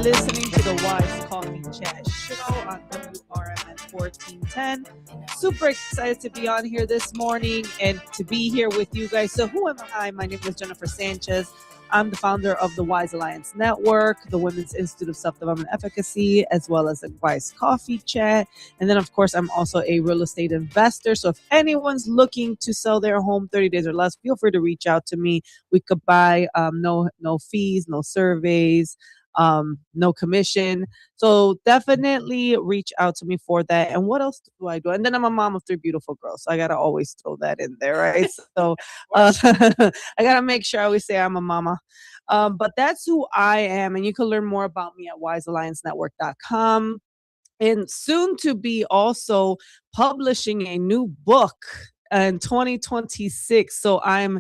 listening to the Wise Coffee Chat Show on WRMN 1410. Super excited to be on here this morning and to be here with you guys. So who am I? My name is Jennifer Sanchez. I'm the founder of the Wise Alliance Network, the Women's Institute of Self-Development Efficacy, as well as the Wise Coffee Chat. And then, of course, I'm also a real estate investor. So if anyone's looking to sell their home 30 days or less, feel free to reach out to me. We could buy no fees, no surveys, no commission. So definitely reach out to me for that. And what else do I do? And then I'm a mom of 3 beautiful girls. So I got to always throw that in there, right? So I got to make sure I always say I'm a mama. But that's who I am. And you can learn more about me at wisealliancenetwork.com. And soon to be also publishing a new book in 2026. So I'm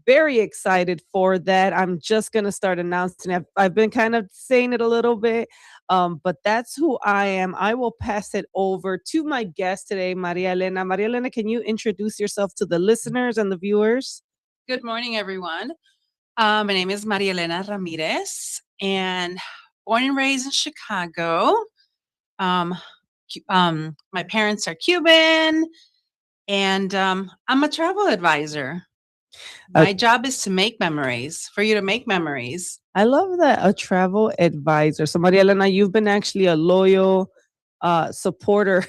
very excited for that. I'm just going to start announcing it. I've been kind of saying it a little bit, but that's who I am. I will pass it over to my guest today, Maria Elena. Maria Elena, can you introduce yourself to the listeners and the viewers? Good morning, everyone. My name is Maria Elena Ramirez, and born and raised in Chicago. My parents are Cuban, and I'm a travel advisor. My job is to make memories, for you to make memories. I love that, a travel advisor. So Maria Elena, you've been actually a loyal supporter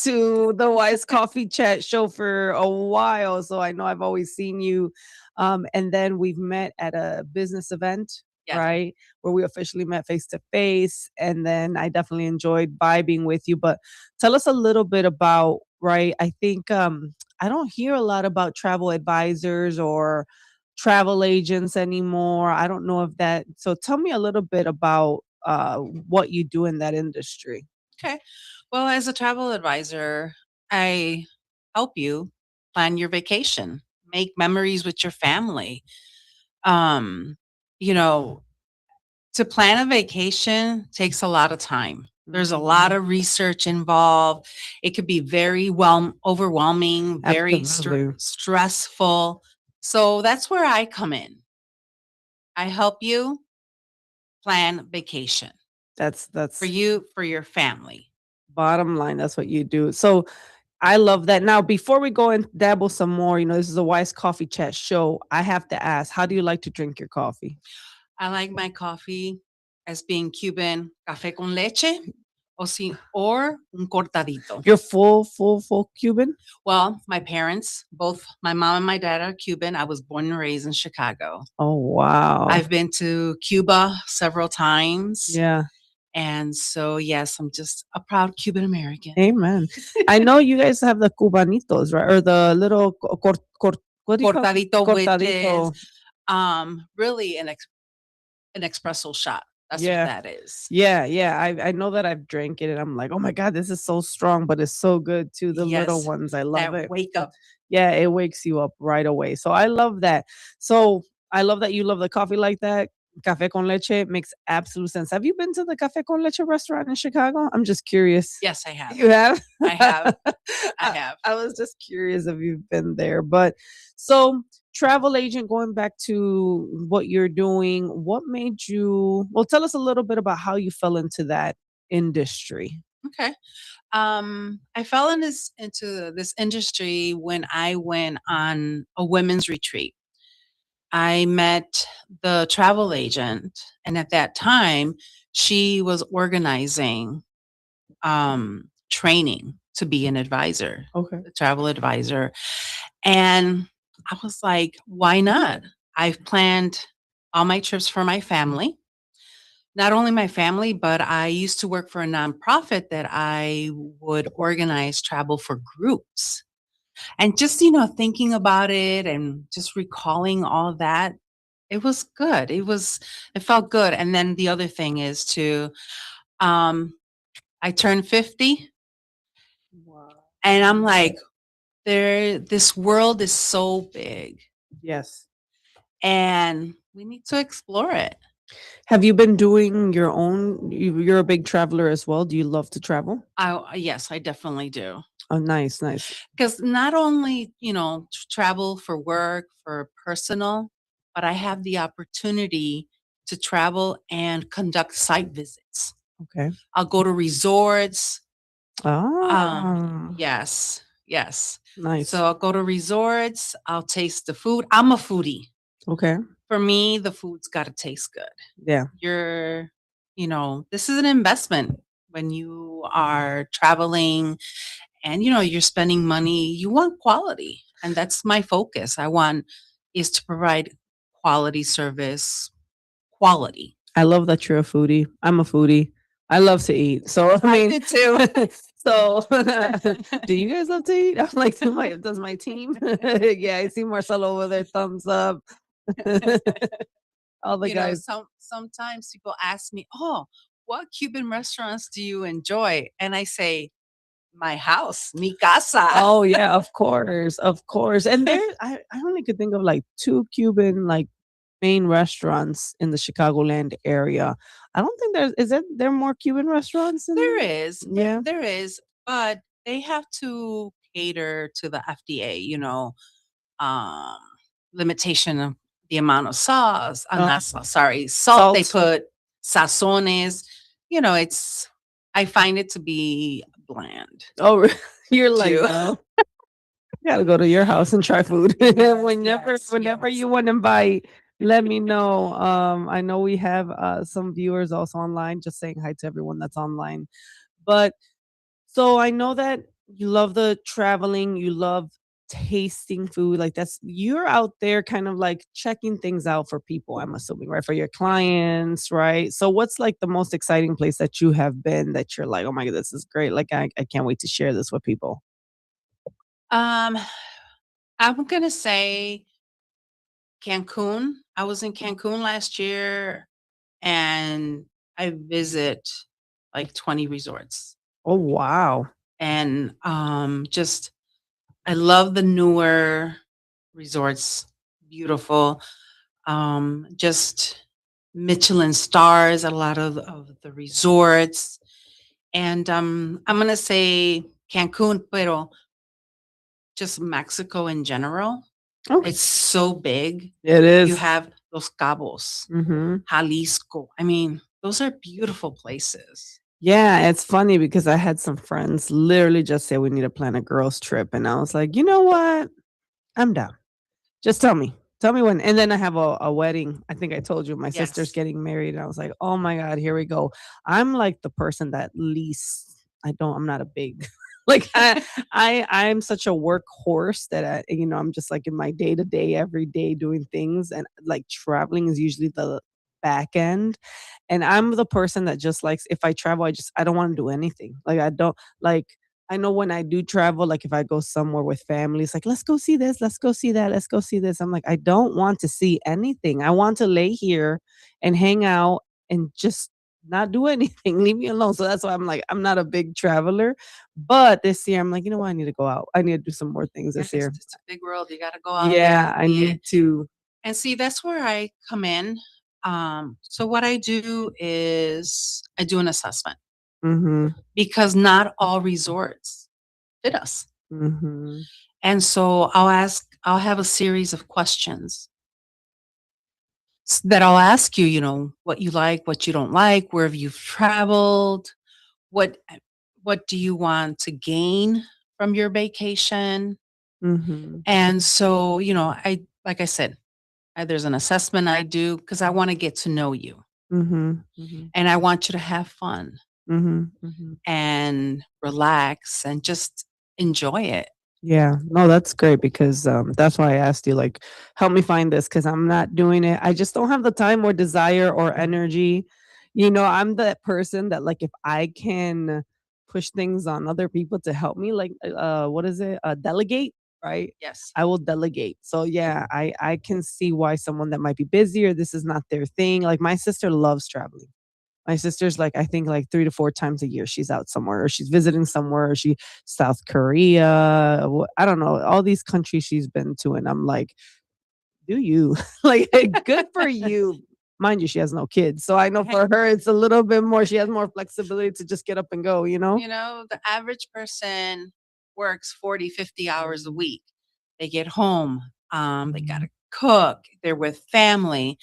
to the Wise Coffee Chat show for a while. So I know I've always seen you. And then we've met at a business event, Yes. right? Where we officially met face to face. And then I definitely enjoyed vibing with you. But tell us a little bit about, right? I think I don't hear a lot about travel advisors or travel agents anymore. I don't know if that. So tell me a little bit about what you do in that industry. Okay. Well, as a travel advisor, I help you plan your vacation, make memories with your family. Um, you know, to plan a vacation takes a lot of time. There's a lot of research involved. It could be very overwhelming, very Absolutely. stressful. So that's where I come in. I help you plan vacation That's for you, for your family. bottom line. That's what you do. So I love that. Now, before we go and dabble some more, this is a Wise Coffee Chat show. I have to ask, how do you like to drink your coffee? I like my coffee as being Cuban, café con leche, or un cortadito. You're full Cuban? Well, my parents, both my mom and my dad are Cuban. I was born and raised in Chicago. Oh, wow. I've been to Cuba several times. Yeah. And so, yes, I'm just a proud Cuban American. Amen. I know you guys have the cubanitos, right? Or the little what do you call it? Cortadito, which is really an espresso shot. That's what that is. Yeah. I know that I've drank it and I'm like, oh my God, this is so strong, but it's so good too. The little ones, I love it. Wake up. Yeah, it wakes you up right away. So I love that. So I love that you love the coffee like that. Café con leche makes absolute sense. Have you been to the Café con leche restaurant in Chicago? I'm just curious. Yes, I have. You have? I have. I have. I was just curious if you've been there. But so travel agent, going back to what you're doing, what made you, well, tell us a little bit about how you fell into that industry. Okay. I fell into this industry when I went on a women's retreat. I met the travel agent, and at that time, she was organizing training to be an advisor, Okay. a travel advisor. And I was like, why not? I've planned all my trips for my family. Not only my family, but I used to work for a nonprofit that I would organize travel for groups. And just, thinking about it and just recalling all of that, it was good. It felt good. And then the other thing is I turned 50. Wow. And I'm like, this world is so big. Yes. And we need to explore it. Have you been doing your own? You're a big traveler as well. Do you love to travel? Yes, I definitely do. Oh, nice. Because not only, travel for work, for personal, but I have the opportunity to travel and conduct site visits. Okay. I'll go to resorts. Ah, Yes, yes. nice. So I'll go to resorts, I'll taste the food. I'm a foodie. Okay. For me, the food's got to taste good. Yeah. You're, this is an investment when you are traveling and, you're spending money. You want quality. And that's my focus. I want is to provide quality service, quality. I love that you're a foodie. I'm a foodie. I love to eat. So I mean, did too. so do you guys love to eat? I'm like, does my team? Yeah, I see Marcelo over there, thumbs up. All the guys. Sometimes people ask me, "Oh, what Cuban restaurants do you enjoy?" And I say, "My house, mi casa." Oh yeah, of course, of course. And there, I only could think of like two Cuban like main restaurants in the Chicagoland area. I don't think there more Cuban restaurants There in is, yeah. there is, but they have to cater to the FDA, um, limitation of the amount of sauce. I'm Uh, not sauce, sorry, salt they salt. put, sazones. It's. I find it to be bland Oh, you're to like, do. no. Gotta go to your house and try food. Whenever Yes. you want to invite, let me know. I know we have some viewers also online, just saying hi to everyone that's online. But so I know that you love the traveling, you love tasting food. Like that's you're out there kind of like checking things out for people, I'm assuming, right? For your clients, right? So what's like the most exciting place that you have been that you're like, oh my god, this is great. Like I can't wait to share this with people. Um, I'm gonna say Cancun. I was in Cancun last year and I visit like 20 resorts. Oh wow. And just I love the newer resorts, beautiful. Just Michelin stars at a lot of the resorts. And I'm gonna say Cancun, pero just Mexico in general. Okay. It's so big. It You is. have Los Cabos, Mhm. Jalisco. I mean, those are beautiful places. Yeah, it's funny because I had some friends literally just say we need to plan a girls trip and I was like, "You know what? I'm down. Just tell me. Tell me when." And then I have a wedding. I think I told you my sister's Yes. getting married and I was like, "Oh my god, here we go." I'm like the person that least I'm not a big like I'm such a workhorse that I'm just like in my day to day every day doing things and like traveling is usually the back end. And I'm the person that just likes if I travel I don't want to do anything. Like I don't like I know when I do travel, like if I go somewhere with family, it's like, let's go see this, let's go see that, let's go see this. I'm like, I don't want to see anything. I want to lay here and hang out and just not do anything. Leave me alone. So that's why I'm like, I'm not a big traveler. But this year, I'm like, you know what? I need to go out. I need to do some more things Yes, this year. it's a big world. You gotta go out there and Yeah, I see it. need to. And see, that's where I come in. So what I do is I do an assessment Mm-hmm. because not all resorts fit us. Mm-hmm. And so I'll have a series of questions that I'll ask you, what you like, what you don't like, where have you traveled, what what do you want to gain from your vacation? Mm-hmm. And so, I like I said, there's an assessment I do because I want to get to know you Mm-hmm. Mm-hmm. and I want you to have fun Mm-hmm. Mm-hmm. and relax and just enjoy it. Yeah, no, that's great because that's why I asked you, like, help me find this because I'm not doing it. I just don't have the time or desire or energy. I'm that person that, like, if I can push things on other people to help me, like, what is it? Delegate, right? Yes. I will delegate. So yeah, I can see why someone that might be busy or this is not their thing. Like my sister loves traveling. My sister's like, I think like 3 to 4 times a year she's out somewhere or she's visiting somewhere or she South Korea, I don't know, all these countries she's been to, and I'm like, "Do you?" Like, good for you. Mind you, she has no kids, so I know for her it's a little bit more she has more flexibility to just get up and go, you know? The average person works 40, 50 hours a week. They get home, they got to cook, they're with family.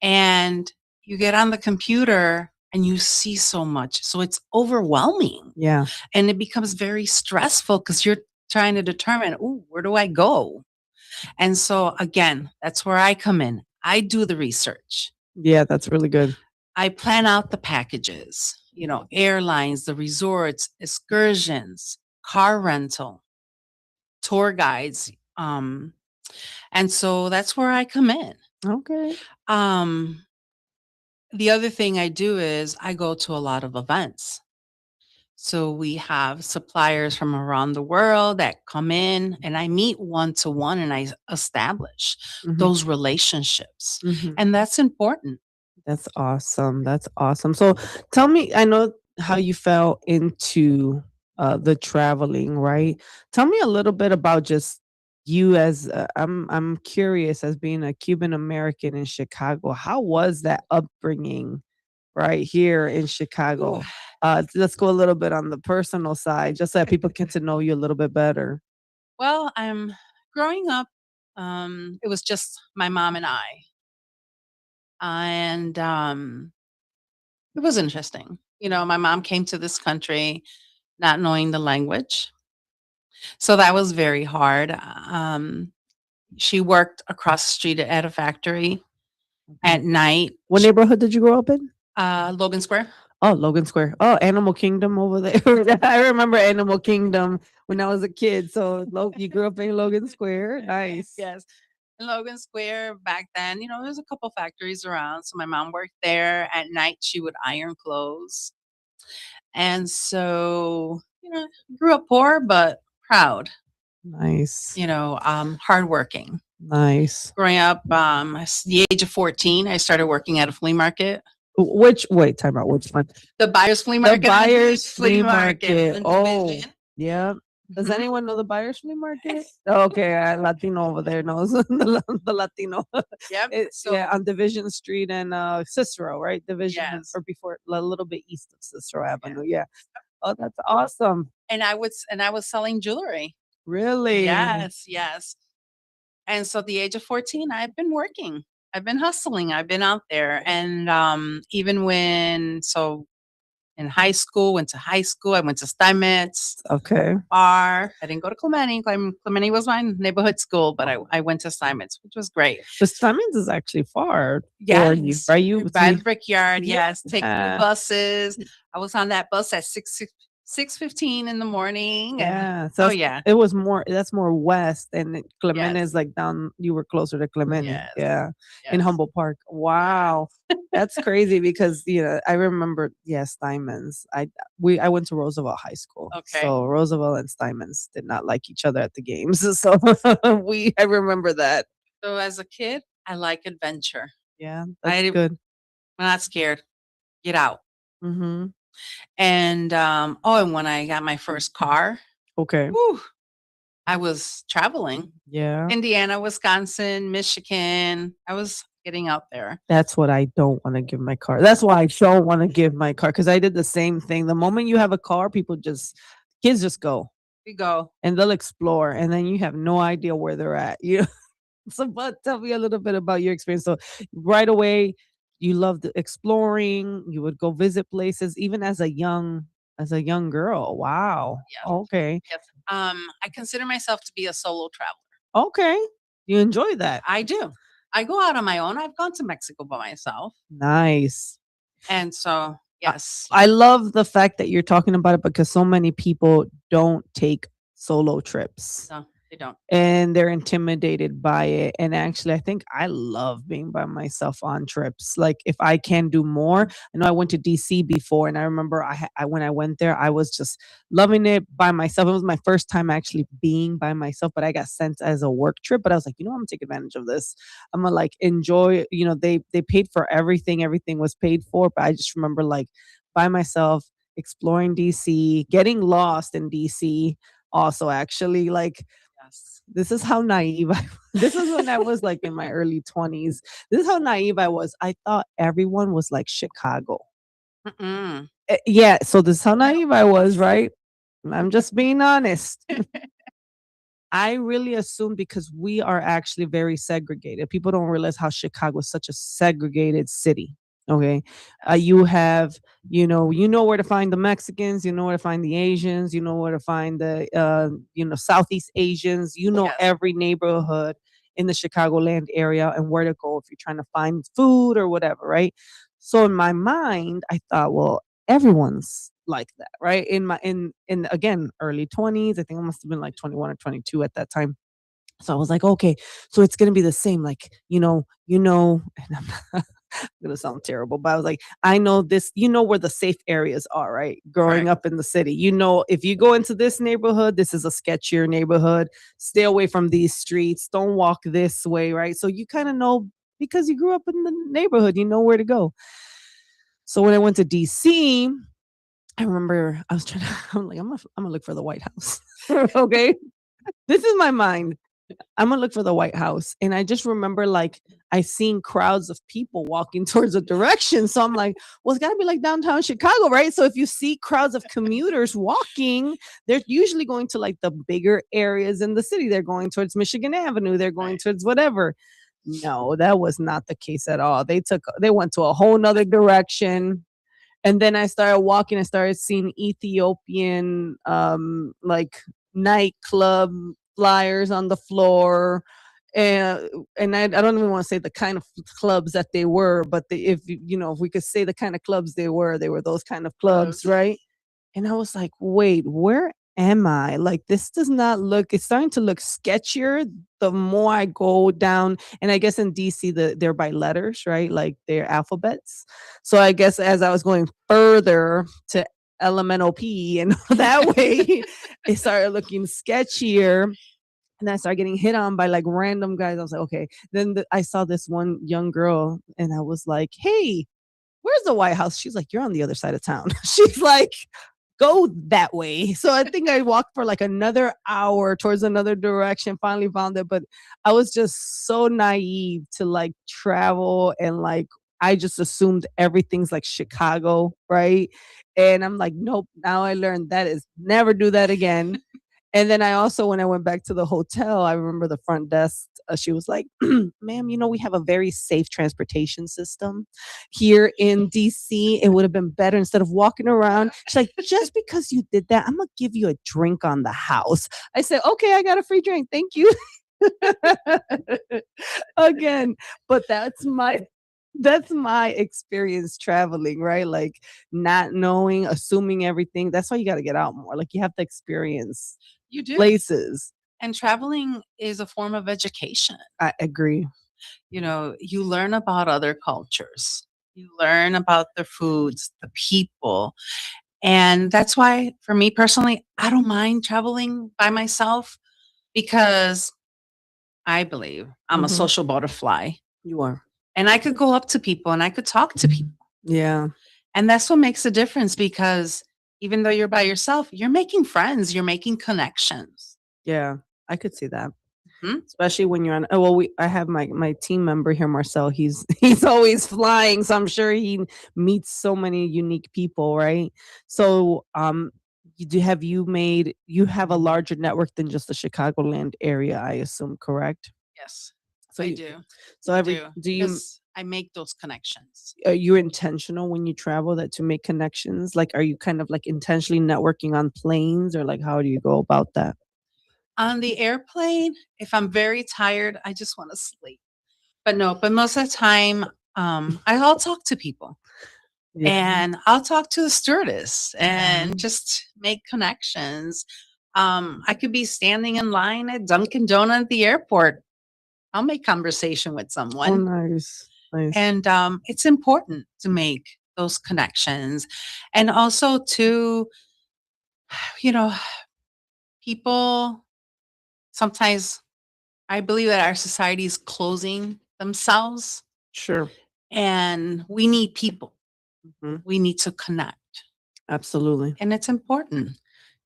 And you get on the computer and you see so much. So it's overwhelming Yeah. and it becomes very stressful because you're trying to determine, oh, where do I go? And so again, that's where I come in. I do the research. Yeah, that's really good. I plan out the packages, airlines, the resorts, excursions, car rental, tour guides. And so that's where I come in. Okay. Um, the other thing I do is I go to a lot of events. So we have suppliers from around the world that come in and I meet one to one and I establish Mhm. those relationships. Mhm. And that's important. That's awesome. That's awesome. So tell me, I know how you fell into the traveling, right? Tell me a little bit about just you as I'm curious as being a Cuban American in Chicago. How was that upbringing right here in Ooh. Chicago? Let's go a little bit on the personal side, just so that people get to know you a little bit better. Well, I'm growing up. It was just my mom and I. And it was interesting. My mom came to this country not knowing the language. So that was very hard. She worked across the street at a factory Okay. at night. What neighborhood did you grow up in? Logan Square. Oh, Logan Square. Oh, Animal Kingdom over there. I remember Animal Kingdom when I was a kid. So you grew up in Logan Square. Nice. Yes. In Logan Square back then, there's a couple factories around. So my mom worked there. At night, she would iron clothes. And so, grew up poor, but proud, Nice. hardworking. Nice. Growing up, the age of 14, I started working at a flea market. Which wait, time out. Which one? The buyer's flea The market. Buyers Flea Market. on Oh, Division. yeah. Does Mhm. anyone know the Buyers Flea Market? Okay, Latino over there knows the Latino. Yep. Yeah, So on Division Street and Cicero, right? Division yes, or before a little bit east of Cicero yes. Avenue. Yeah. Oh, that's awesome. And I was selling jewelry. Really? Yes, yes. And so at the age of 14, I've been working. I've been hustling. I've been out there. And even in high school, went to high school, I went to Steinmetz, Okay. bar. I didn't go to Clementi. Clementi was my neighborhood school, but I went to Steinmetz, which was great. But Simon's is actually far for you, Yes, right? You by the brickyard. yeah. Yes, take 2 buses. I was on that bus at 6:15 in the morning, and Yeah. So oh yeah, it was more that's more west and Clemente yes, is like down you were closer to Clemente. yes, Yeah. In yes. Humboldt Park. Wow. That's crazy because I remember Steinman's. I went to Roosevelt High School. Okay. So Roosevelt and Steinman's did not like each other at the games. So I remember that. So as a kid, I like adventure. Yeah, that's I'm good. not scared. Get out. Mhm. And and when I got my first car, Okay. whew, I was traveling. Yeah. Indiana, Wisconsin, Michigan. I was getting out there. That's what I don't wanna give my car. That's why I don't wanna give my car because I did the same thing. The moment you have a car, kids just go, We go. and they'll explore, and then you have no idea where they're at, you know? So, but tell me a little bit about your experience. So, right away, you loved exploring, you would go visit places even as a young girl. Wow. Yes. Okay. Yes. I consider myself to be a solo traveler. Okay. You enjoy that. I do. I go out on my own. I've gone to Mexico by myself. Nice. And so, I yes. I love the fact that you're talking about it because so many people don't take solo trips. No, they don't. And they're intimidated by it. And actually, I think I love being by myself on trips. Like if I can do more, I know I went to DC before, and I remember when I went there, I was just loving it by myself. It was my first time actually being by myself, but I got sent as a work trip. But I was like, I'm gonna take advantage of this. I'm gonna like enjoy. They paid for everything. Everything was paid for, but I just remember like by myself exploring DC, getting lost in DC. Also, actually, like Yes. this is how naive this is when I was like in my early 20s. This is how naive I was. I thought everyone was like Chicago. Mm-mm. Yeah, so this is how naive I was, right? I'm just being honest. I really assumed because we are actually very segregated. People don't realize how Chicago is such a segregated city. Okay. Yes. You have, you know where to find the Mexicans, you know where to find the Asians, you know where to find the, Southeast Asians, Yes. every neighborhood in the Chicagoland area and where to go if you're trying to find food or whatever, right? So in my mind, I thought, well, everyone's like that, right? In again, early 20s, I think I must have been like 21 or 22 at that time. So I was like, okay, so it's gonna be the same, like, and I'm not gonna sound terrible, but I was like, I know this, where the safe areas are, right? Growing Correct. up in the city, if you go into this neighborhood, this is a sketchier neighborhood. Stay away from these streets. Don't walk this way, right? So you kind of know because you grew up in the neighborhood, you know where to go. So when I went to DC, I remember I was trying to, I'm like, I'm gonna look for the White House. Okay. This is my mind. I'm gonna look for the White House. And I just remember like I seen crowds of people walking towards a direction. So I'm like, well, it's gotta be like downtown Chicago, right? So if you see crowds of commuters walking, they're usually going to like the bigger areas in the city. They're going towards Michigan Avenue, they're going Right. towards whatever. No, that was not the case at all. They went to a whole nother direction. And then I started walking, I started seeing Ethiopian like nightclub flyers on the floor. And I don't even want to say the kind of clubs that they were, but if we could say the kind of clubs they were those kind of clubs, Close. right? And I was like, wait, where am I? Like, this does not look, it's starting to look sketchier the more I go down. And I guess in DC, they're by letters, right? Like they're alphabets. So I guess as I was going further to elemental P and that way, it started looking sketchier. And I started getting hit on by like random guys. I was like, okay. Then I saw this one young girl and I was like, hey, where's the White House? She's like, you're on the other side of town. She's like, go that way. So I think I walked for like another hour towards another direction, finally found it. But I was just so naive to like travel and like, I just assumed everything's like Chicago, right? And I'm like, nope. Now I learned that is never do that again. And then I also, when I went back to the hotel, I remember the front desk. She was like, "Ma'am, we have a very safe transportation system here in DC. It would have been better instead of walking around." She's like, "Just because you did that, I'm gonna give you a drink on the house." I said, "Okay, I got a free drink. Thank you." Again, but that's my experience traveling, right? Like not knowing, assuming everything. That's why you got to get out more. Like you have to experience You do. places. And traveling is a form of education. I agree. You learn about other cultures. You learn about the foods, the people. And that's why for me personally, I don't mind traveling by myself because I believe I'm a Mhm. social butterfly You are. and I could go up to people and I could talk to people. Yeah. And that's what makes a difference because even though you're by yourself, you're making friends, you're making connections. Yeah. I could see that. Mhm. Especially when you're on, oh, well, I have my team member here, Marcel. He's he's always flying, so I'm sure he meets so many unique people, right? So you have a larger network than just the Chicagoland area, I assume, correct? Yes, So I you do. so I every do do you because I make those connections. are you intentional when you travel that to make connections? Like, are you kind of like intentionally networking on planes, or like how do you go about that? On the airplane, if I'm very tired, I just want to sleep. But no, but most of the time, I'll talk to people Yeah. and I'll talk to the stewardess and just make connections. I could be standing in line at Dunkin' Donut at the airport. I'll make conversation with Oh, someone. nice, nice. And it's important to make those connections. And also to, you know, people sometimes I believe that our society is closing themselves Sure. and we need people. Mhm. We need to connect. Absolutely. And it's important.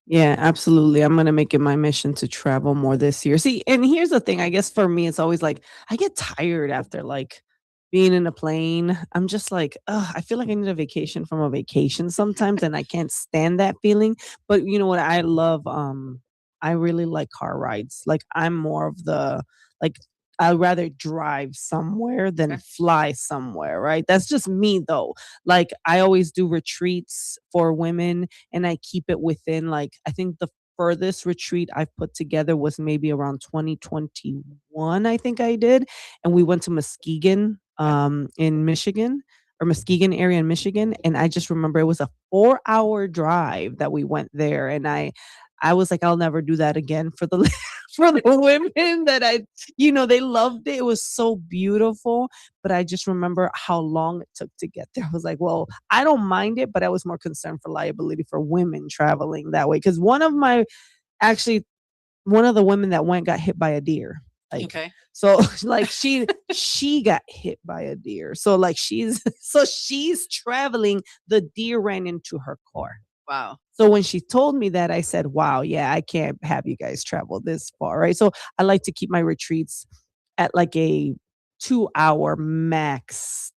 Yeah, absolutely. I'm gonna make it my mission to travel more this year. See, and here's the thing. I guess for me, it's always like I get tired after like being in a plane. I'm just like, I feel like I need a vacation from a vacation sometimes, and I can't stand that feeling. But you know what? I love. I really like car rides. Like I'm more of the like I'd rather drive somewhere than Okay. fly somewhere, right? That's just me though. Like I always do retreats for women and I keep it within like I think the furthest retreat I've put together was maybe around 2021, I think I did. And we went to Muskegon in Michigan or Muskegon area in Michigan. And I just remember it was a 4-hour drive that we went there. And I was like, I'll never do that again for the for the women that they loved it. It was so beautiful. But I just remember how long it took to get there. I was like, well, I don't mind it, but I was more concerned for liability for women traveling that way. Because actually, one of the women that went got hit by a deer. Like, Okay. so like she got hit by a deer. So like she's traveling, the deer ran into her car. Wow. So when she told me that, I said, wow, yeah, I can't have you guys travel this far, right? So I like to keep my retreats at like a 2-hour max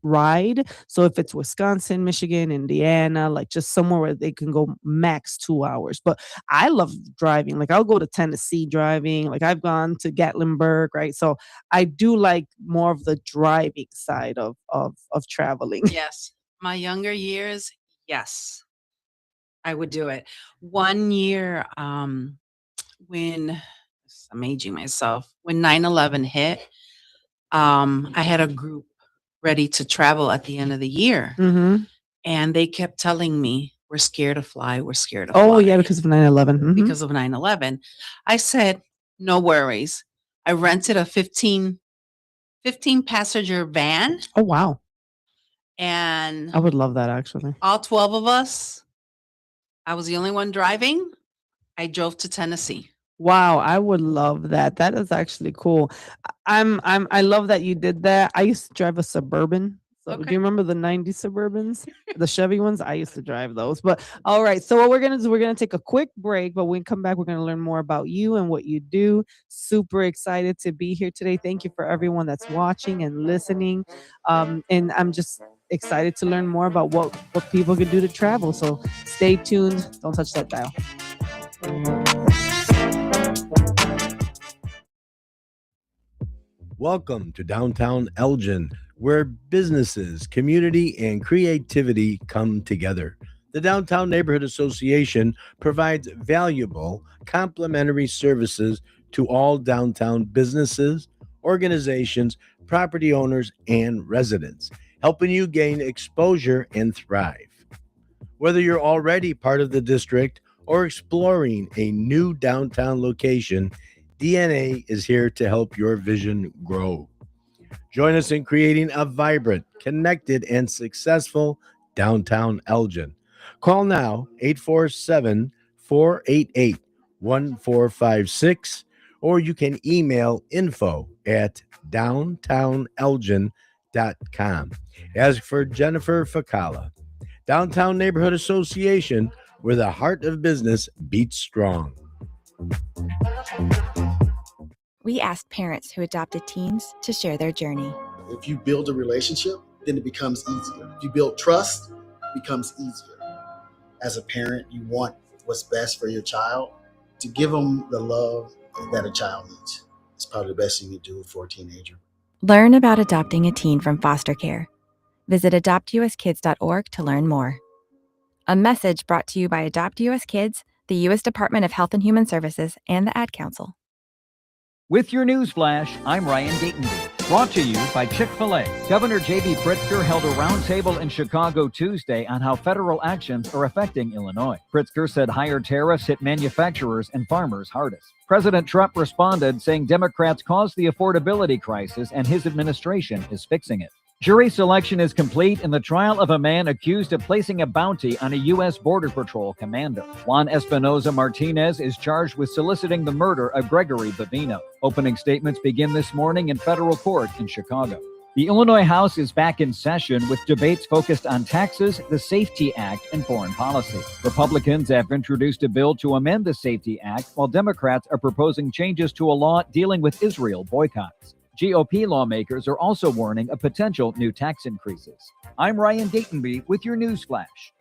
ride. So if it's Wisconsin, Michigan, Indiana, like just somewhere where they can go max 2 hours. But I love driving. Like I'll go to Tennessee driving. Like I've gone to Gatlinburg, right? So I do like more of the driving side of traveling. Yes. My younger years, yes, I would do it. One year, when I'm aging myself, when 9/11 hit, I had a group ready to travel at the end of the year. Mm-hmm. And they kept telling me, we're scared to fly. We're scared to Oh fly yeah, because of 9/11. Mhm. because of 9/11. I said, no worries. I rented a 15 passenger van Oh wow. and I would love that actually. all 12 of us, I was the only one driving. I drove to Tennessee. Wow, I would love that. That is actually cool. I love that you did that. I used to drive a Suburban. So do Okay. you remember the 90s Suburbans? The Chevy ones? I used to drive those. But all right. So what we're gonna do, we're gonna take a quick break, but when we come back, we're gonna learn more about you and what you do. Super excited to be here today. Thank you for everyone that's watching and listening. And I'm just excited to learn more about what people can do to travel. So stay tuned. Don't touch that dial. Welcome to downtown Elgin, where businesses, community, and creativity come together. The Downtown Neighborhood Association provides valuable complimentary services to all downtown businesses, organizations, property owners, and residents, helping you gain exposure and thrive. Whether you're already part of the district or exploring a new downtown location, DNA is here to help your vision grow. Join us in creating a vibrant, connected, and successful downtown Elgin. Call now 847 488 1456, or you can email info at downtownelgin.com. Ask for Jennifer Facala. Downtown Neighborhood Association, where the heart of business beats strong. We asked parents who adopted teens to share their journey. If you build a relationship, then it becomes easier. If you build trust, it becomes easier. As a parent, you want what's best for your child. To give them the love that a child needs, it's probably the best thing you do for a teenager. Learn about adopting a teen from foster care. Visit adoptuskids.org to learn more. A message brought to you by Adopt US Kids, the U.S. Department of Health and Human Services, and the Ad Council. With your news flash, I'm Ryan Gatenby. Brought to you by Chick-fil-A. Governor J.B. Pritzker held a roundtable in Chicago Tuesday on how federal actions are affecting Illinois. Pritzker said higher tariffs hit manufacturers and farmers hardest. President Trump responded, saying Democrats caused the affordability crisis and his administration is fixing it. Jury selection is complete in the trial of a man accused of placing a bounty on a U.S. Border Patrol commander. Juan Espinoza Martinez is charged with soliciting the murder of Gregory Bavino. Opening statements begin this morning in federal court in Chicago. The Illinois House is back in session with debates focused on taxes, the Safety Act, and foreign policy. Republicans have introduced a bill to amend the Safety Act, while Democrats are proposing changes to a law dealing with Israel boycotts. GOP lawmakers are also warning of potential new tax increases. I'm Ryan Gatenby with your news flash.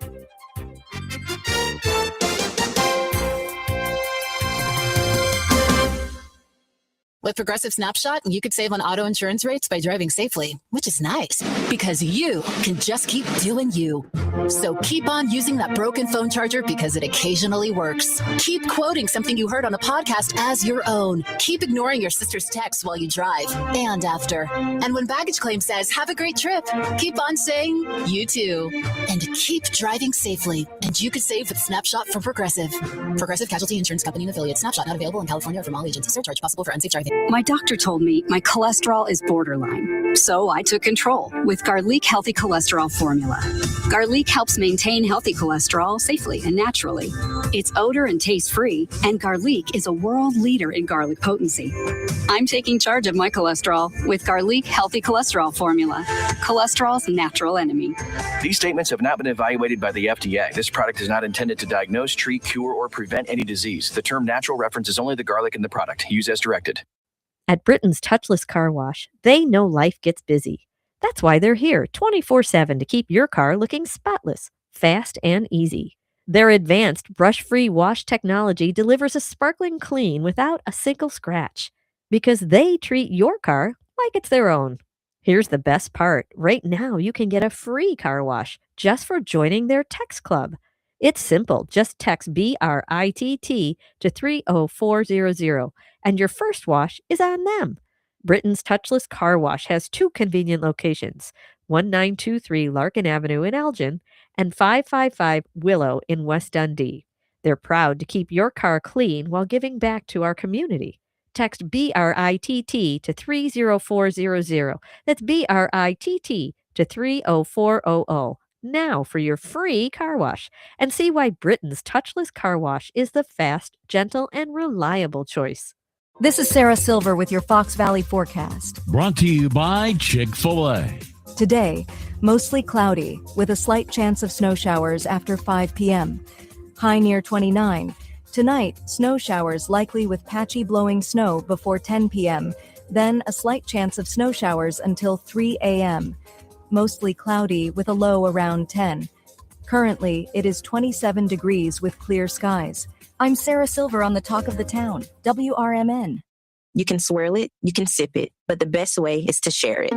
With Progressive Snapshot, you could save on auto insurance rates by driving safely, which is nice because you can just keep doing you. So keep on using that broken phone charger because it occasionally works. Keep quoting something you heard on a podcast as your own. Keep ignoring your sister's texts while you drive and after. And when baggage claim says, have a great trip, keep on saying, you too. And keep driving safely. And you could save with Snapshot from Progressive. Progressive Casualty Insurance Company and affiliates. Snapshot not available in California or from all agents. Surcharge possible for unsafe driving. My doctor told me my cholesterol is borderline, so I took control with Garlic Healthy Cholesterol Formula. Garlic helps maintain healthy cholesterol safely and naturally. It's odor and taste-free, and Garlic is a world leader in garlic potency. I'm taking charge of my cholesterol with Garlic Healthy Cholesterol Formula, cholesterol's natural enemy. These statements have not been evaluated by the FDA. This product is not intended to diagnose, treat, cure, or prevent any disease. The term natural references only the garlic in the product. Use as directed. At Britain's Touchless Car Wash, they know life gets busy. That's why they're here 24/7 to keep your car looking spotless, fast, and easy. Their advanced brush-free wash technology delivers a sparkling clean without a single scratch because they treat your car like it's their own. Here's the best part. Right now, you can get a free car wash just for joining their text club. It's simple. Just text BRITT to 30400, and your first wash is on them. Britain's Touchless Car Wash has 2 convenient locations, 1923 Larkin Avenue in Elgin and 555 Willow in West Dundee. They're proud to keep your car clean while giving back to our community. Text BRITT to 30400. That's BRITT to 30400. Now for your free car wash, and see why Britain's Touchless Car Wash is the fast, gentle, and reliable choice. This is Sarah Silver with your Fox Valley forecast. Brought to you by Chick-fil-A. Today, mostly cloudy with a slight chance of snow showers after 5 p.m. High near 29. Tonight, snow showers likely with patchy blowing snow before 10 p.m. Then a slight chance of snow showers until 3 a.m. Mostly cloudy with a low around 10. Currently, it is 27 degrees with clear skies. I'm Sarah Silver on the Talk of the Town, WRMN. You can swirl it, you can sip it, but the best way is to share it.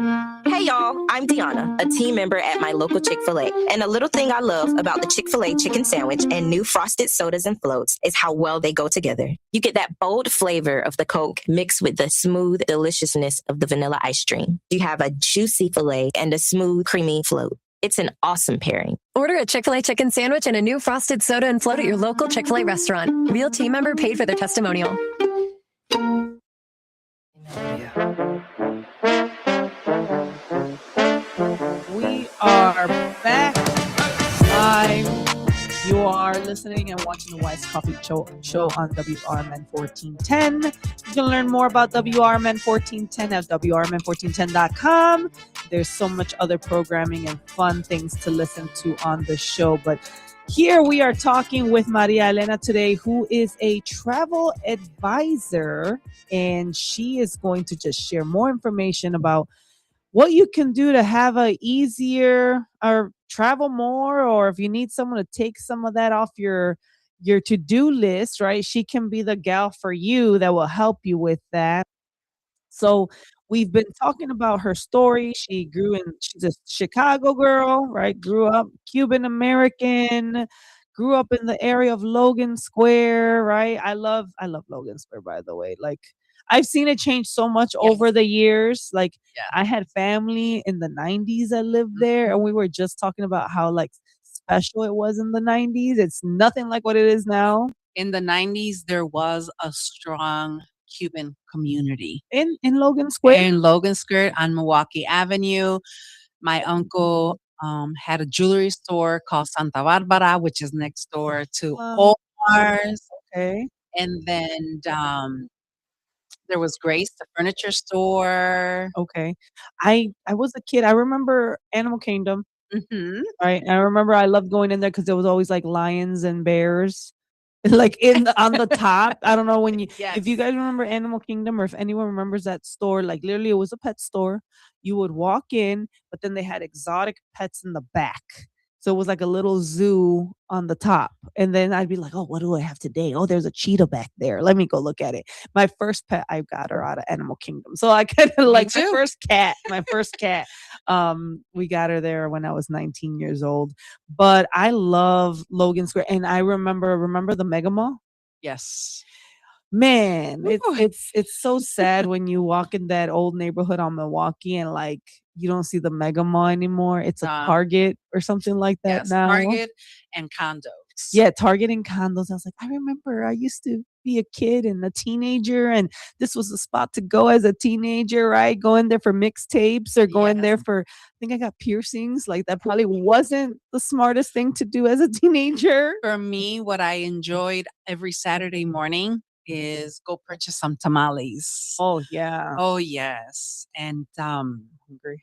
Hey y'all, I'm Deanna, a team member at my local Chick-fil-A. And a little thing I love about the Chick-fil-A chicken sandwich and new frosted sodas and floats is how well they go together. You get that bold flavor of the Coke mixed with the smooth deliciousness of the vanilla ice cream. You have a juicy filet and a smooth, creamy float. It's an awesome pairing. Order a Chick-fil-A chicken sandwich and a new frosted soda and float at your local Chick-fil-A restaurant. Real team member paid for their testimonial. We are back live. You are listening and watching the Wise Coffee Show on WRMN 1410. You can learn more about WRMN 1410 at WRMN1410.com. There's so much other programming and fun things to listen to on the show. But here we are talking with Maria Elena today, who is a travel advisor, and she is going to just share more information about what you can do to have a easier or travel more, or if you need someone to take some of that off your to-do list, right? She can be the gal for you that will help you with that. So we've been talking about her story. She's a Chicago girl, right? Grew up Cuban American, grew up in the area of Logan Square, right? I love Logan Square, by the way. Like, I've seen it change so much over the years. Like, I had family in the 90s that lived there, and we were just talking about how like special it was in the 90s. It's nothing like what it is now. In the 90s, there was a strong Cuban community. In Logan Square? In Logan Square on Milwaukee Avenue. My uncle had a jewelry store called Santa Barbara, which is next door to Omar's. Okay. And then there was Grace, the furniture store. Okay. I was a kid. I remember Animal Kingdom. Mm-hmm. Right. I remember I loved going in there because there was always like lions and bears. Like on the top. I don't know when if you guys remember Animal Kingdom, or if anyone remembers that store, like literally it was a pet store. You would walk in, but then they had exotic pets in the back. So it was like a little zoo on the top. And then I'd be like, oh, what do I have today? Oh, there's a cheetah back there. Let me go look at it. My first pet, I got her out of Animal Kingdom. So I kind of like too. my first cat. We got her there when I was 19 years old. But I love Logan Square. And I remember the Mega Mall? Yes. Man, Ooh. it's so sad when you walk in that old neighborhood on Milwaukee and like you don't see the Mega Mall anymore. It's a Target or something like that Yes, now. Target and condos. Yeah, Target and condos. I was like, I remember I used to be a kid and a teenager, and this was the spot to go as a teenager, right? Going there for mixtapes or going there for, I think I got piercings. Like that probably wasn't the smartest thing to do as a teenager. For me, what I enjoyed every Saturday morning is go purchase some tamales. Oh yeah. Oh yes. And hungry.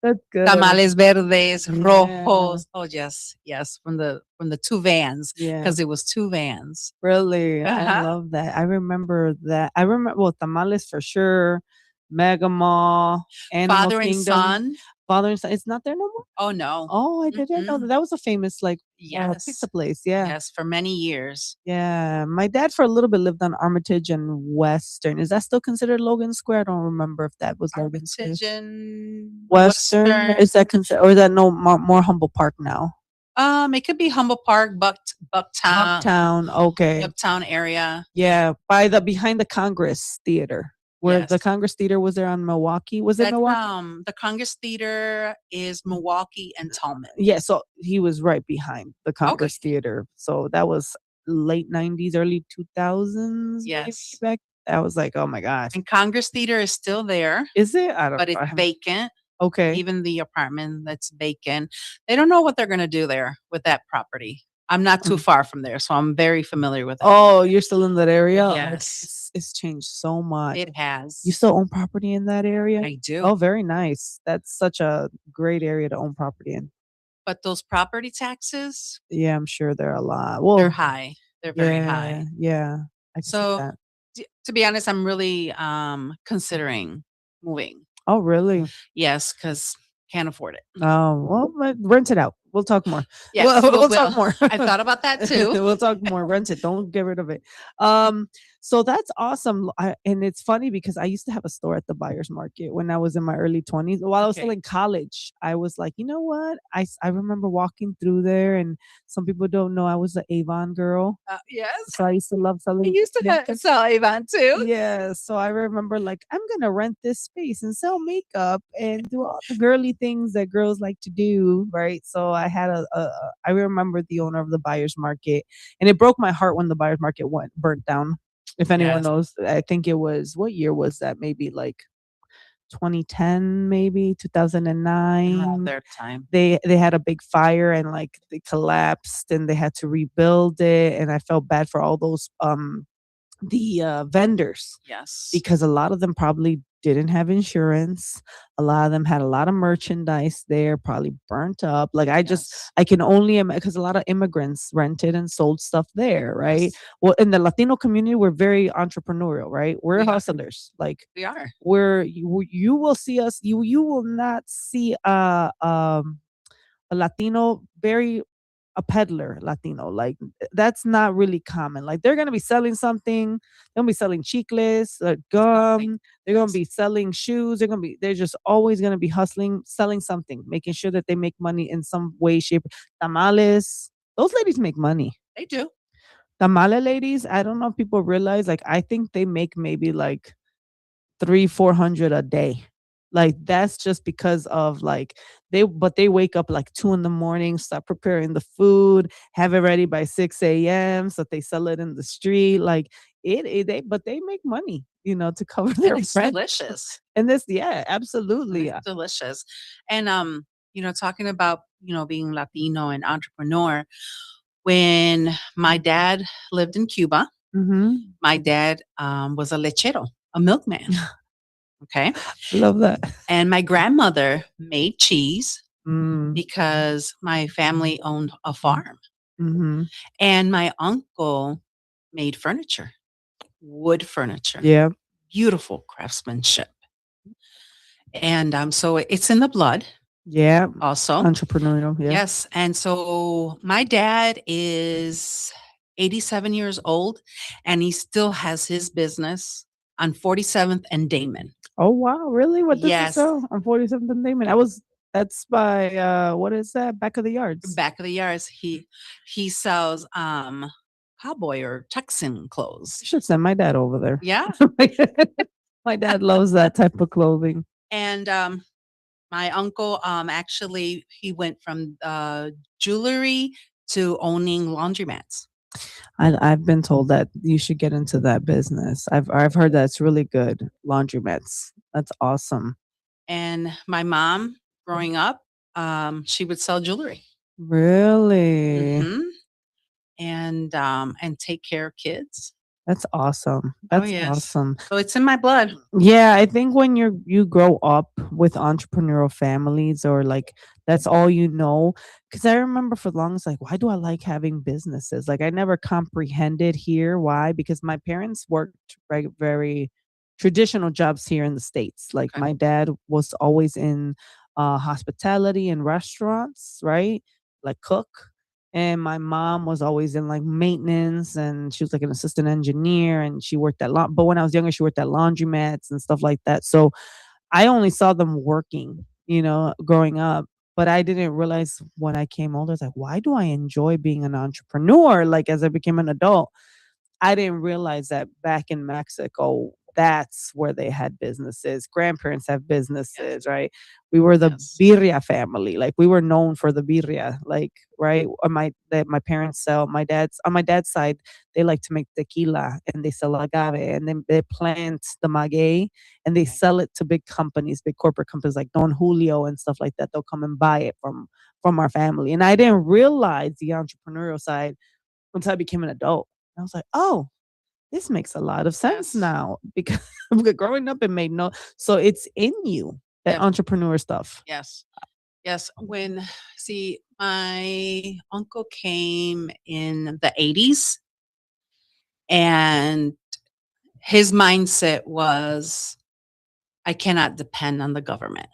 That's good. Tamales verdes, Yeah. rojos. Oh yes, yes. From the two vans. Yeah. Because it was two vans. Really? I Uh-huh. love that. I remember that. I remember, well, tamales for sure, Mega Mall, Animal Father and Kingdom. son. Father and son. It's not there no more? Oh no. Oh, I didn't know that. That was a famous like Yes. pizza place. Yeah. Yes, for many years. Yeah. My dad for a little bit lived on Armitage and Western. Is that still considered Logan Square? I don't remember if that was Logan Square. Armitage and Western. Is that considered, or is that no more Humble Park now? It could be Humble Park, Bucktown. Uptown. Okay. Uptown area. Yeah, behind the Congress Theater, where the Congress Theater was there on Milwaukee. Was it Milwaukee? The Congress Theater is Milwaukee and Tallman. Yeah, so he was right behind the Congress Theater. So that was late 90s, early 2000s. Yes. Maybe back. I was like, oh my gosh. And Congress Theater is still there. Is it? I don't But know. it's vacant. Okay. Even the apartment that's vacant. They don't know what they're going to do there with that property. I'm not too far from there, so I'm very familiar with it. Oh, you're still in that area? Yes. It's changed so much. It has. You still own property in that area? I do. Oh, very nice. That's such a great area to own property in. But those property taxes, yeah, I'm sure they're a lot. Well, they're high. They're very high. Yeah. I can see So that. to be honest, I'm really considering moving. Oh, really? Yes, because can't afford it. Oh, well, rent it out. We'll talk more. Yes, we'll talk more. I thought about that too. We'll talk more. Rent it. Don't get rid of it. So that's awesome. And it's funny because I used to have a store at the buyer's market when I was in my early 20s. While I was still in college, I was like, you know what? I remember walking through there, and some people don't know I was an Avon girl. Yes. So I used to love selling. I used to sell Avon too. Yeah. So I remember like, I'm going to rent this space and sell makeup and do all the girly things that girls like to do. Right. So I had I remember the owner of the buyer's market, and it broke my heart when the buyer's market burnt down. If anyone knows, I think it was, what year was that? Maybe like 2010, maybe 2009. Around their time. They had a big fire and like they collapsed and they had to rebuild it. And I felt bad for all those the vendors. Yes. Because a lot of them probably didn't have insurance. A lot of them had a lot of merchandise there, probably burnt up. Like I can only imagine, because a lot of immigrants rented and sold stuff there, right? Yes. Well, in the Latino community, we're very entrepreneurial, right? We're hustlers. Like we are. You will see us. You will not see a Latino a peddler Latino. Like that's not really common. Like they're gonna be selling something. They're gonna be selling chicles, gum. They're gonna be selling shoes. They're just always gonna be hustling, selling something, making sure that they make money in some way, shape. Tamales. Those ladies make money. They do. Tamale ladies. I don't know if people realize. Like I think they make maybe like $300-400 a day. Like that's just because of like they wake up like 2 a.m, start preparing the food, have it ready by 6 a.m. so that they sell it in the street. Like but they make money, to cover their It's rent. delicious. And absolutely. It's delicious. And talking about, being Latino and entrepreneur, when my dad lived in Cuba, my dad was a lechero, a milkman. Okay. Love that. And my grandmother made cheese because my family owned a farm. And my uncle made furniture, wood furniture. Yeah. Beautiful craftsmanship. And so it's in the blood. Yeah. also. Entrepreneurial. Yeah. Yes. And so my dad is 87 years old and he still has his business on 47th and Damon. Oh wow, really? What does it Yes. sell on 47th and Damon? That's by what is that? Back of the Yards. Back of the yards. He sells cowboy or Texan clothes. You should send my dad over there. Yeah. My dad loves that type of clothing. And my uncle actually he went from jewelry to owning laundromats. I've been told that you should get into that business. I've heard that's really good. Laundromats. That's awesome. And my mom, growing up, she would sell jewelry. Really? Mhm. And take care of kids. That's awesome. Oh, That's yes. awesome. So it's in my blood. Yeah, I think when you grow up with entrepreneurial families or like that's all you know. Because I remember for the longest, like, why do I like having businesses? Like I never comprehended here why, because my parents worked very traditional jobs here in the States. Like Okay. my dad was always in hospitality and restaurants, right? Like cook. And my mom was always in like maintenance and she was like an assistant engineer and she worked at but when I was younger, she worked at laundromats and stuff like that. So I only saw them working, growing up. But I didn't realize when I came older, it's like, why do I enjoy being an entrepreneur? Like as I became an adult, I didn't realize that back in Mexico, that's where they had businesses. Grandparents have businesses, right? We were the birria family. Like we were known for the birria, like right. My parents sell. On my dad's side, they like to make tequila and they sell agave and then they plant the maguey and they sell it to big companies, big corporate companies like Don Julio and stuff like that. They'll come and buy it from our family. And I didn't realize the entrepreneurial side until I became an adult. I was like, oh, this makes a lot of sense now because growing up it made no. So it's in you, that Yep. entrepreneur stuff. Yes. Yes. My uncle came in the 80s and his mindset was, I cannot depend on the government.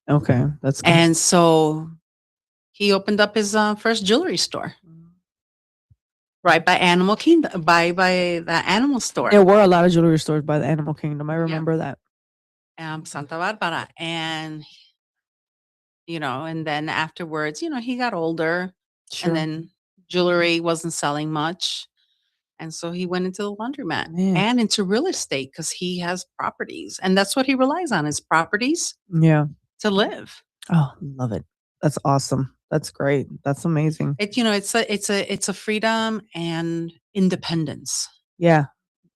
Okay, that's good. And so he opened up his first jewelry store. Right by Animal Kingdom, by the animal store. There were a lot of jewelry stores by the Animal Kingdom. I remember that. Santa Barbara. And, and then afterwards, he got older Sure. and then jewelry wasn't selling much. And so he went into the laundromat and into real estate because he has properties. And that's what he relies on is properties Yeah. to live. Oh, love it. That's awesome. That's great. That's amazing. It's a freedom and independence. Yeah.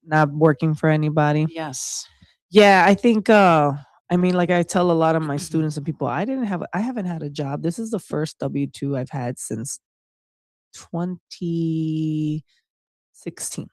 Not working for anybody. Yes. Yeah, I think like I tell a lot of my students and people, I haven't had a job. This is the first W-2 I've had since 2016.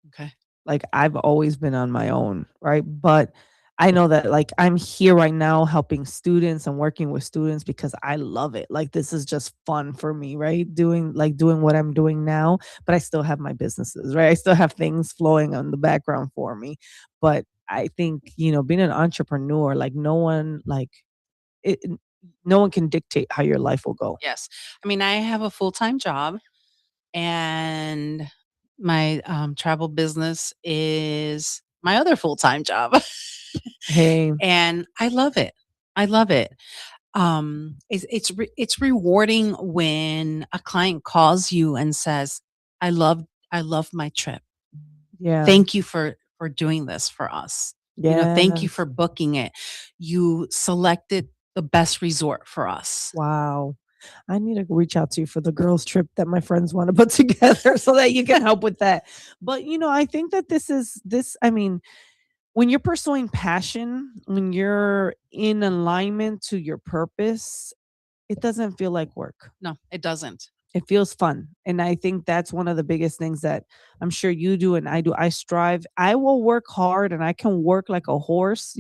Okay. Like I've always been on my own, right? But I know that like I'm here right now helping students and working with students because I love it. Like this is just fun for me, right? Doing what I'm doing now, but I still have my businesses, right? I still have things flowing on the background for me. But I think, being an entrepreneur, like no one can dictate how your life will go. Yes. I mean, I have a full-time job and my travel business is my other full-time job. Hey. And I love it. I love it. It's rewarding when a client calls you and says, I love my trip. Yeah. Thank you for doing this for us. Thank you for booking it. You selected the best resort for us. Wow. I need to reach out to you for the girls' trip that my friends want to put together so that you can help with that. But, I think that when you're pursuing passion, when you're in alignment to your purpose, it doesn't feel like work. No, it doesn't. It feels fun. And I think that's one of the biggest things that I'm sure you do and I do. I strive. I will work hard and I can work like a horse,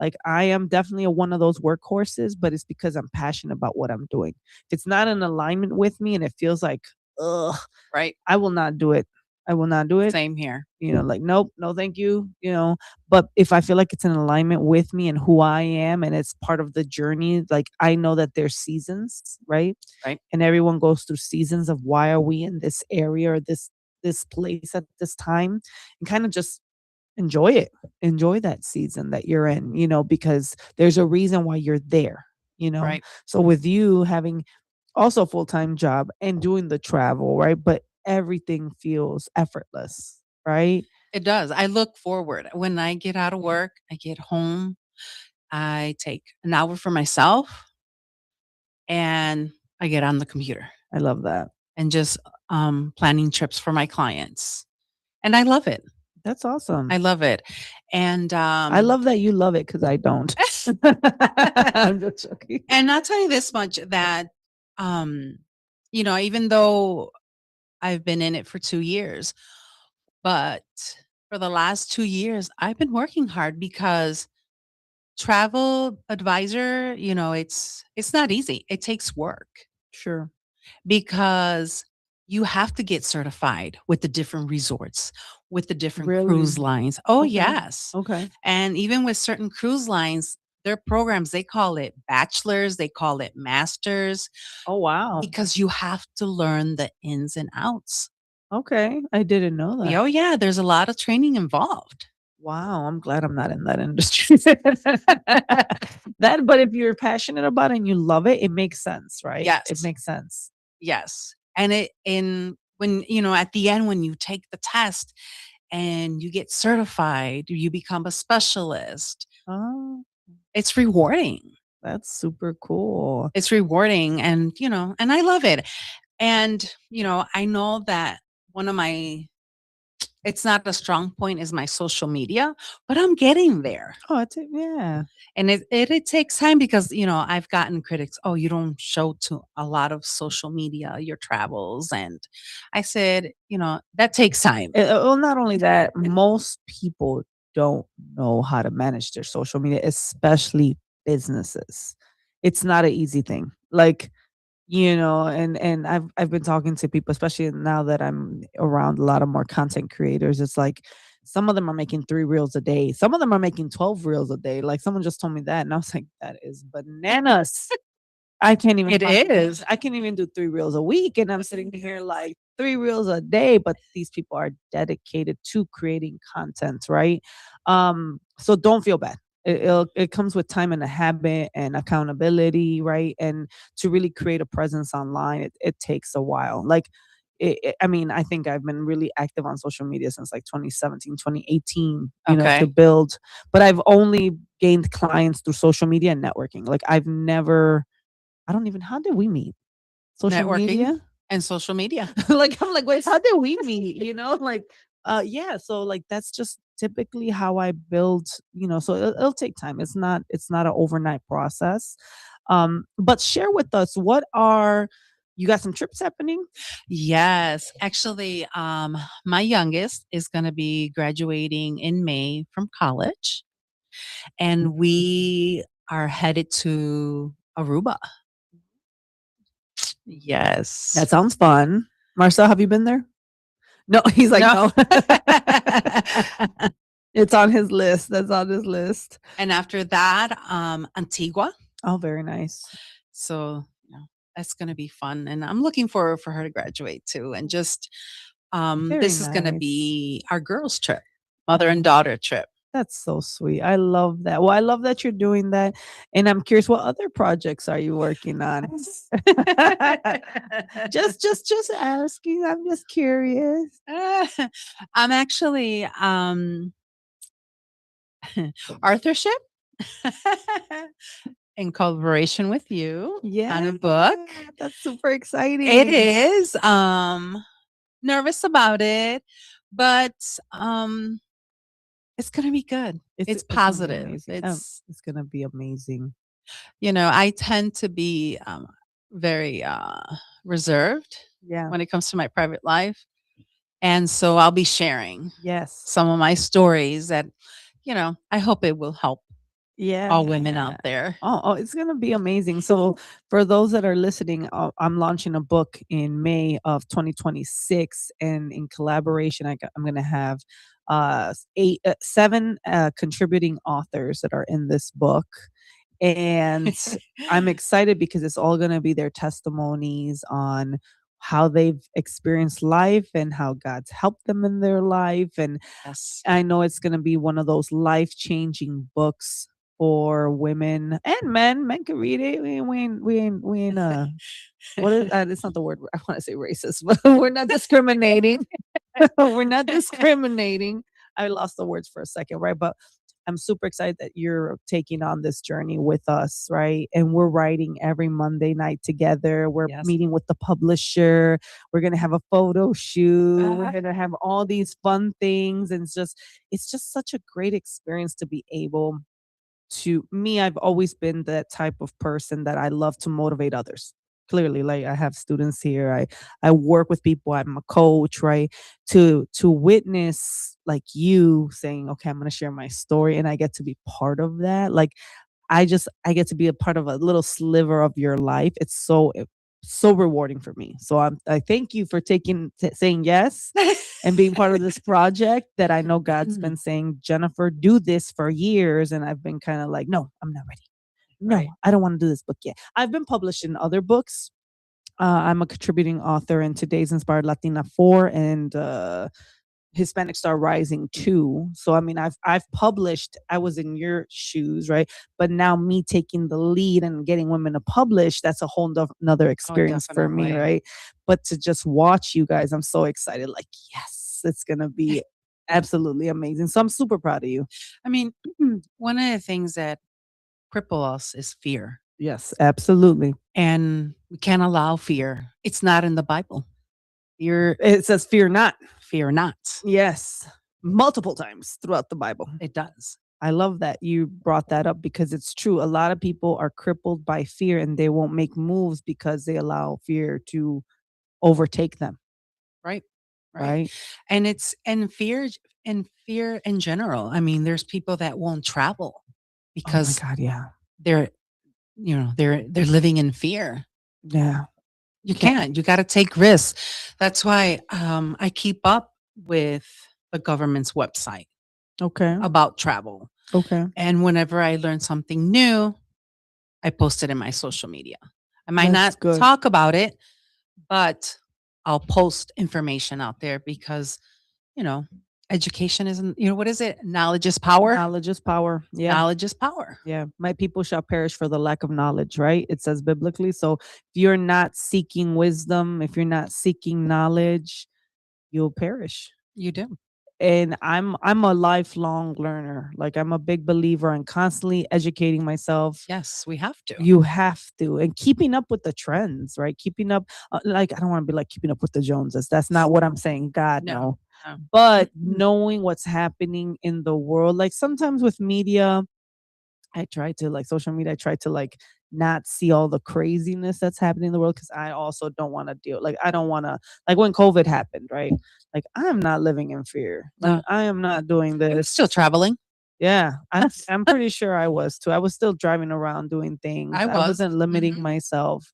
like I am definitely one of those workhorses, but it's because I'm passionate about what I'm doing. If it's not in alignment with me and it feels like, ugh, right, I will not do it. I will not do it. Same here. Like, nope, no, thank you. But if I feel like it's in alignment with me and who I am and it's part of the journey, like I know that there's seasons, right? Right. And everyone goes through seasons of why are we in this area or this place at this time, and kind of just enjoy it. Enjoy that season that you're in, because there's a reason why you're there, Right. So with you having also a full-time job and doing the travel, right? But everything feels effortless, right? It does. I look forward. When I get out of work, I get home, I take an hour for myself and I get on the computer I love that. and just planning trips for my clients. And I love it. That's awesome. I love it. And I love that you love it because I don't. I'm just joking. And I'll tell you this much that even though I've been in it for 2 years, but for the last 2 years, I've been working hard because travel advisor, it's not easy. It takes work Sure. because you have to get certified with the different resorts, with the different cruise Really? lines. Oh, Okay. yes. Okay. And even with certain cruise lines, their programs, they call it bachelors, they call it masters, Oh, wow. because you have to learn the ins and outs. Okay. I didn't know that. Oh, yeah. There's a lot of training involved. Wow, I'm glad I'm not in that industry. But if you're passionate about it and you love it, it makes sense, right? Yes. It makes sense. Yes. And when, at the end, when you take the test and you get certified, you become a specialist. Oh, It's rewarding. that's super cool. It's rewarding and, and I love it. And, I know that one of my it's not a strong point is my social media, but I'm getting there. Oh, yeah. And it takes time because, I've gotten critics, "Oh, you don't show to a lot of social media, your travels." And I said, that takes time. Well, not only that, most people don't know how to manage their social media, especially businesses. It's not an easy thing. Like, and I've been talking to people, especially now that I'm around a lot of more content creators. It's like some of them are making 3 reels a day. Some of them are making 12 reels a day. Like someone just told me that, and I was like, that is bananas. I can't even. It is. I can't even do 3 reels a week, and I'm sitting here like 3 reels a day. But these people are dedicated to creating content, right? So don't feel bad. It comes with time and a habit and accountability, right? And to really create a presence online, it takes a while. Like, I mean, I think I've been really active on social media since like 2017, 2018, Okay. to build. But I've only gained clients through social media and networking. Like I've never. I don't even. How did we meet? Social Networking media and social media. like I'm like, wait, how did we meet? Like, yeah. So like that's just typically how I build. So it'll take time. It's not an overnight process. But share with us you got some trips happening? Yes. Actually, my youngest is going to be graduating in May from college, and we are headed to Aruba. Yes. That sounds fun. Marcel, have you been there? No, he's like, no. It's on his list. That's on his list. And after that, Antigua. Oh, very nice. So that's going to be fun. And I'm looking for her to graduate too. And just, this is going to nice. be our girls' trip, mother and daughter trip. That's so sweet. I love that. Well, I love that you're doing that. And I'm curious, what other projects are you working on? just asking. I'm just curious. I'm actually authorship in collaboration with you on a book. That's super exciting. It is. Nervous about it, but it's gonna be good. It's positive. It's gonna be amazing. I tend to be very reserved when it comes to my private life. And so I'll be sharing Yes. some of my stories that, I hope it will help Yeah. all women out there. Oh, it's gonna be amazing. So for those that are listening, I'm launching a book in May of 2026, and in collaboration, I'm gonna have seven contributing authors that are in this book, and I'm excited because it's all gonna be their testimonies on how they've experienced life and how God's helped them in their life. And Yes. I know it's going to be one of those life-changing books for women and men. Men can read it. We ain't what is it's not the word I want to say racist, but we're not discriminating. We're not discriminating. I lost the words for a second, right? But I'm super excited that you're taking on this journey with us, right? And we're writing every Monday night together. We're Yes. meeting with the publisher. We're going to have a photo shoot. We're going to have all these fun things. And it's just such a great experience to be able to me. I've always been that type of person that I love to motivate others. Clearly, like I have students here. I work with people. I'm a coach, right? To witness like you saying, okay, I'm gonna share my story and I get to be part of that. Like I get to be a part of a little sliver of your life. It's so rewarding for me. So I thank you for saying yes and being part of this project that I know God's been saying, Jennifer, do this for years. And I've been kind of like, no, I'm not ready. No, Right. I don't want to do this book yet. I've been published in other books. I'm a contributing author in Today's Inspired Latina 4 and Hispanic Star Rising 2. So I mean, I've published. I was in your shoes, right? But now me taking the lead and getting women to publish, that's a whole another experience for me, definitely. right? But to just watch you guys, I'm so excited. Like, yes, it's gonna be absolutely amazing. So I'm super proud of you. I mean, one of the things that cripple us is fear. Yes, absolutely. And we can't allow fear. It's not in the Bible. It says, "Fear not." Fear not. Yes, multiple times throughout the Bible. It does. I love that you brought that up because it's true. A lot of people are crippled by fear and they won't make moves because they allow fear to overtake them. Right. Right. And fear in general. I mean, there's people that won't travel because oh my God, yeah. they're they're living in fear. Yeah. You can't. You got to take risks. That's why I keep up with the government's website Okay. about travel. Okay. And whenever I learn something new, I post it in my social media. I might That's not good. talk about it, but I'll post information out there because, education isn't, what is it? Knowledge is power. Knowledge is power. Yeah. Knowledge is power. Yeah. My people shall perish for the lack of knowledge, right? It says biblically. So if you're not seeking wisdom, if you're not seeking knowledge, you'll perish. You do. And I'm a lifelong learner. Like I'm a big believer in constantly educating myself. Yes, we have to. You have to, and keeping up with the trends, right? Keeping up, like I don't want to be like keeping up with the Joneses. That's not what I'm saying. God, no. But knowing what's happening in the world, like sometimes with media, I try to like social media. I try to like not see all the craziness that's happening in the world because I also don't want to deal. Like I don't want to like when COVID happened, right? Like I'm not living in fear. Like No. I am not doing I'm this. still traveling. Yeah, I'm pretty sure I was too. I was still driving around doing things. I was. Wasn't limiting myself.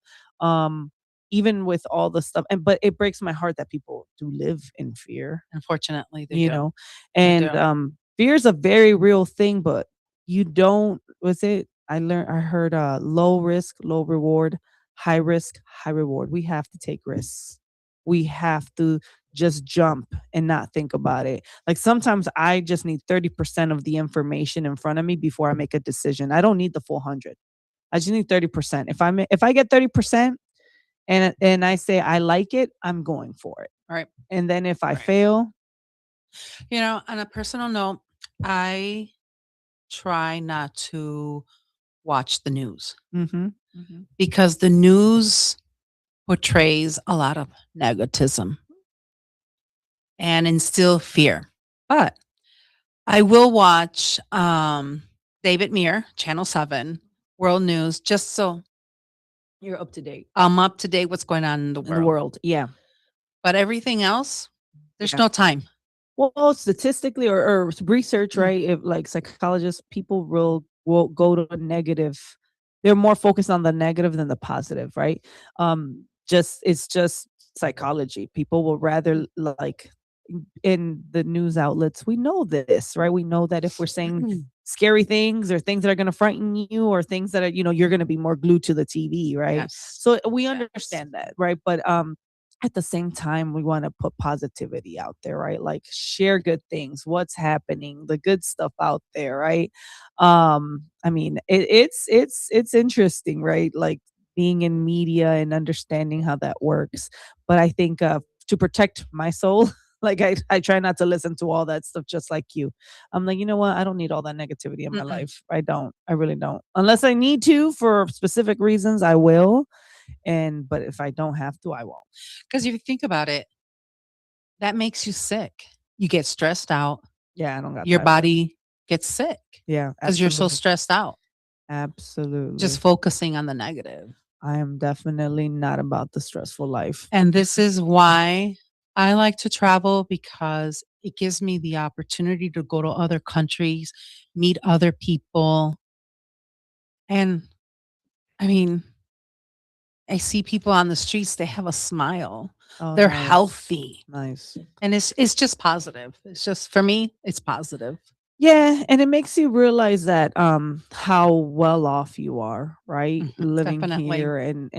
Even with all the stuff, but it breaks my heart that people do live in fear. Unfortunately, they You do. know, They and do. fear is a very real thing, but you don't. Was it? I heard low risk, low reward, high risk, high reward. We have to take risks. We have to just jump and not think about it. Like sometimes I just need 30% of the information in front of me before I make a decision. I don't need the full 100. I just need 30%. If I get 30% and I say I like it, I'm going for it. All right. And then if I fail, on a personal note, I try not to watch the news because the news portrays a lot of negativism and instill fear. But I will watch David Muir, Channel 7, World News, just so you're up to date. I'm up to date what's going on in the world. Yeah. But everything else, there's no time. Well, statistically or research, right? If like psychologists, people will will go to a negative. They're more focused on the negative than the positive, right? It's just psychology. People will rather, like, in the news outlets, we know this, right? We know that if we're saying scary things or things that are going to frighten you or things that are, you're going to be more glued to the TV, right? Yes. So we understand that, right? But at the same time, we want to put positivity out there, right? Like, share good things, what's happening, the good stuff out there, right? I mean, it's interesting, right? Like, being in media and understanding how that works. But I think to protect my soul, like, I try not to listen to all that stuff, just like you. I'm like, you know what? I don't need all that negativity in my life. I don't. I really don't. Unless I need to for specific reasons, I will. But if I don't have to, I won't. Because if you think about it, that makes you sick. You get stressed out. Yeah, I don't got your time for it. body gets sick. Yeah, because you're so absolutely. stressed out. Absolutely. Just focusing on the negative. I am definitely not about the stressful life. And this is why I like to travel, because it gives me the opportunity to go to other countries, meet other people. And I mean, I see people on the streets, they have a smile. Oh, They're nice. healthy. Nice. And it's just positive. It's just, for me, it's positive. Yeah, and it makes you realize that how well off you are, right? Living definitely. here, and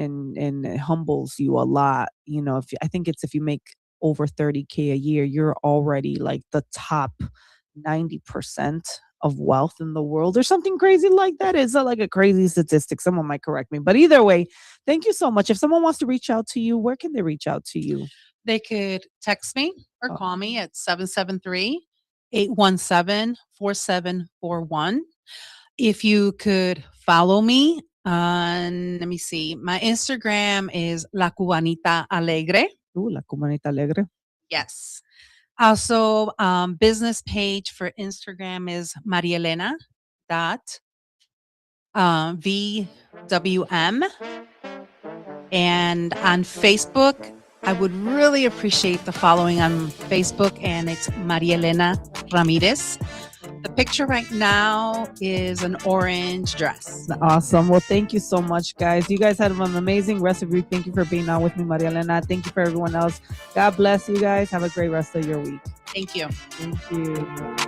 it humbles you a lot. I think it's, if you make over 30K a year, you're already like the top 90% of wealth in the world, or something crazy like that. It's not like a crazy statistic. Someone might correct me, but either way, thank you so much. If someone wants to reach out to you, where can they reach out to you? They could text me or call me at 773-817-4741. If you could follow me on, let me see, my Instagram is La Cubanita Alegre. La Cubanita Alegre. Yes. Also, business page for Instagram is marielena.vwm. And on Facebook, I would really appreciate the following on Facebook, and it's Marielena Ramirez. The picture right now is an orange dress. Awesome. Well, thank you so much, guys. You guys had an amazing rest of your week. Thank you for being on with me, Maria Elena. Thank you for everyone else. God bless you guys. Have a great rest of your week. Thank you. Thank you.